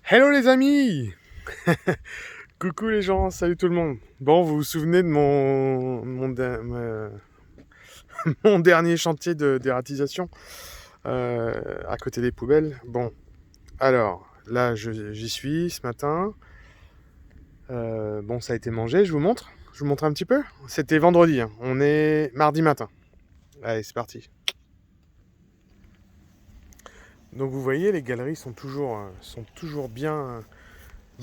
Hello les amis. Coucou les gens, salut tout le monde. Bon, vous vous souvenez de mon dernier chantier de dératisation à côté des poubelles. Bon, alors là j'y suis ce matin. Bon, ça a été mangé, je vous montre un petit peu. C'était vendredi, hein. On est mardi matin. Allez, c'est parti. Donc vous voyez, les galeries sont toujours bien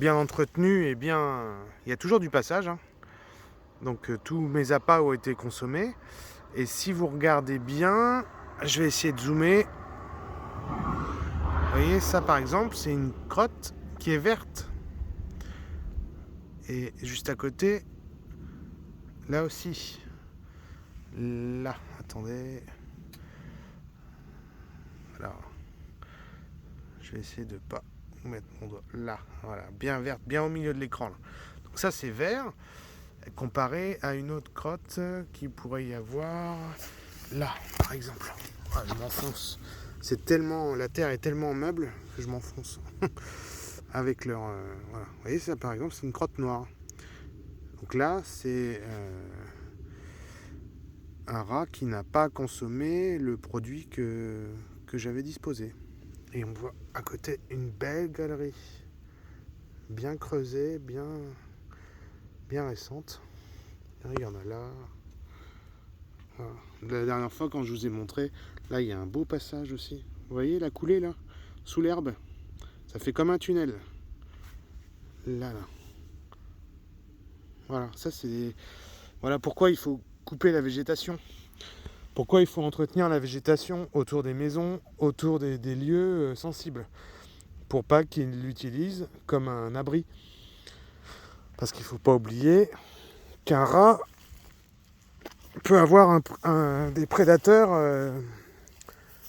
entretenues et bien... Il y a toujours du passage, hein. Donc tous mes appâts ont été consommés. Et si vous regardez bien, je vais essayer de zoomer. Vous voyez, ça par exemple, c'est une crotte qui est verte. Et juste à côté, là aussi. Là, attendez. Alors, je vais essayer de pas mettre mon doigt là. Voilà, bien verte, bien au milieu de l'écran. Là. Donc ça, c'est vert. Comparé à une autre crotte qui pourrait y avoir là, par exemple. Ah, je m'enfonce. La terre est tellement meuble que je m'enfonce avec leur. Voilà. Vous voyez ça par exemple, c'est une crotte noire. Donc là, c'est un rat qui n'a pas consommé le produit que j'avais disposé. Et on voit à côté une belle galerie, bien creusée, bien récente. Il y en a là. Voilà. La dernière fois, quand je vous ai montré, là, il y a un beau passage aussi. Vous voyez la coulée là, sous l'herbe. Ça fait comme un tunnel. Là. Voilà, ça c'est. Voilà pourquoi il faut couper la végétation. Pourquoi il faut entretenir la végétation autour des maisons, autour des lieux sensibles. Pour pas qu'ils l'utilisent comme un abri. Parce qu'il ne faut pas oublier qu'un rat peut avoir des prédateurs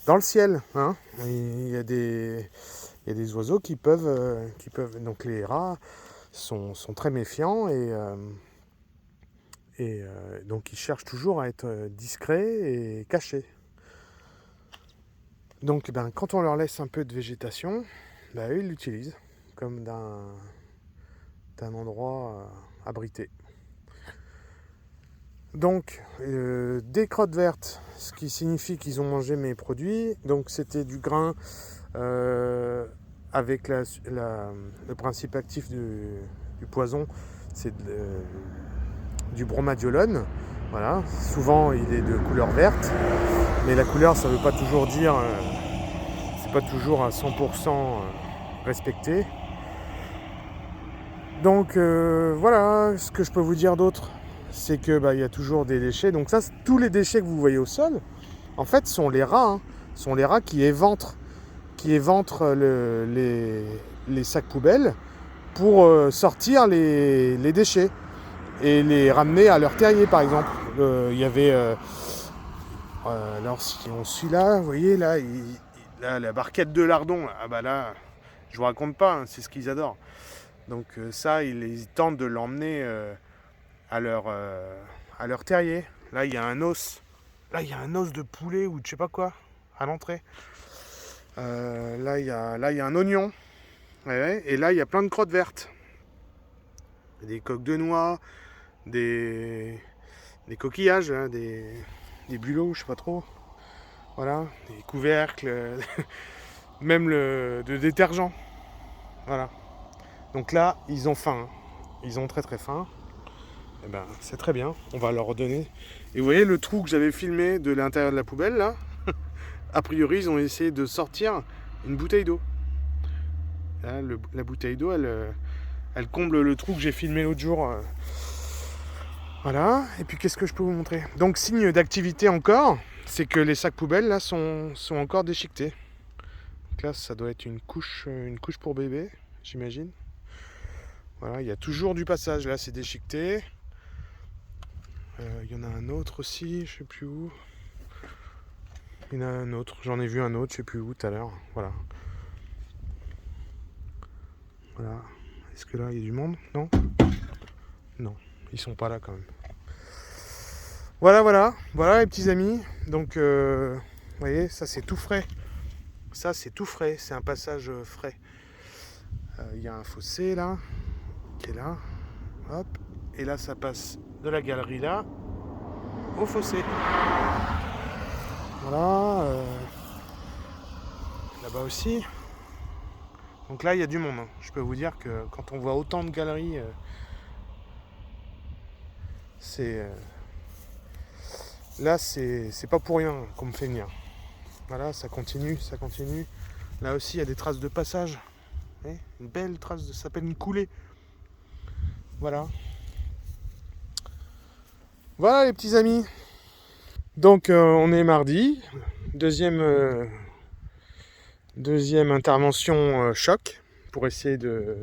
dans le ciel. Hein. Il y a des oiseaux qui peuvent. Donc les rats sont très méfiants et donc ils cherchent toujours à être discrets et cachés. Donc quand on leur laisse un peu de végétation, eux ils l'utilisent comme d'un endroit abrité. Donc des crottes vertes, ce qui signifie qu'ils ont mangé mes produits. Donc c'était du grain avec le principe actif du poison, c'est du bromadiolone. Voilà. Souvent il est de couleur verte, mais la couleur ça ne veut pas toujours dire, c'est pas toujours à 100% respecté. Donc voilà, ce que je peux vous dire d'autre, c'est que y a toujours des déchets. Donc ça, tous les déchets que vous voyez au sol, en fait, sont les rats. Hein. Sont les rats qui éventrent les sacs poubelles pour sortir les déchets et les ramener à leur terrier, par exemple. Il y avait... alors, si on suit là, vous voyez, là, la barquette de lardons, là, je vous raconte pas, hein, c'est ce qu'ils adorent. Donc ça, ils tentent de l'emmener à leur terrier. Là, il y a un os. Là, il y a un os de poulet ou de je sais pas quoi à l'entrée. Là, il y a un oignon. Ouais, et là, il y a plein de crottes vertes. Des coques de noix, des coquillages, hein, des bulots, je sais pas trop. Voilà, des couvercles, même de détergent. Voilà. Donc là, ils ont faim. Ils ont très très faim. Et c'est très bien. On va leur redonner. Et vous voyez le trou que j'avais filmé de l'intérieur de la poubelle là. A priori, ils ont essayé de sortir une bouteille d'eau. Là, la bouteille d'eau, elle comble le trou que j'ai filmé l'autre jour. Voilà. Et puis qu'est-ce que je peux vous montrer? Donc signe d'activité encore, c'est que les sacs poubelles là sont encore déchiquetés. Donc là, ça doit être une couche pour bébé, j'imagine. Voilà, il y a toujours du passage. Là, c'est déchiqueté. Il y en a un autre aussi, je sais plus où. Il y en a un autre, j'en ai vu un autre, je sais plus où tout à l'heure. Voilà. Voilà. Est-ce que là il y a du monde? Non? Non, ils sont pas là quand même. Voilà les petits amis. Donc vous voyez, ça c'est tout frais. Ça c'est tout frais, c'est un passage frais. Il y a un fossé là, qui est là. Hop. Et là, ça passe de la galerie là au fossé. Voilà. Là-bas aussi. Donc là, il y a du monde. Je peux vous dire que quand on voit autant de galeries, là, c'est pas pour rien qu'on me fait venir. Voilà, ça continue, ça continue. Là aussi, il y a des traces de passage. Une belle trace, ça s'appelle une coulée. Voilà. Voilà les petits amis. Donc on est mardi. Deuxième intervention choc pour essayer de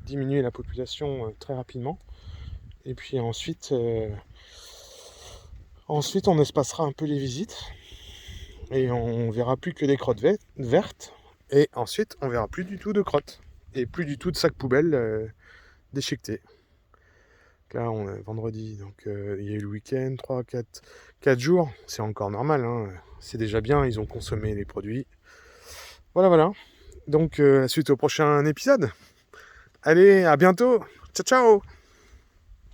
diminuer la population très rapidement. Et puis ensuite on espacera un peu les visites. Et on verra plus que des crottes vertes. Et ensuite on verra plus du tout de crottes. Et plus du tout de sacs poubelles déchiquetés. Là, on est vendredi, donc il y a eu le week-end, 4 jours, c'est encore normal, hein. C'est déjà bien, ils ont consommé les produits. Voilà. Donc, suite au prochain épisode. Allez, à bientôt. Ciao, ciao.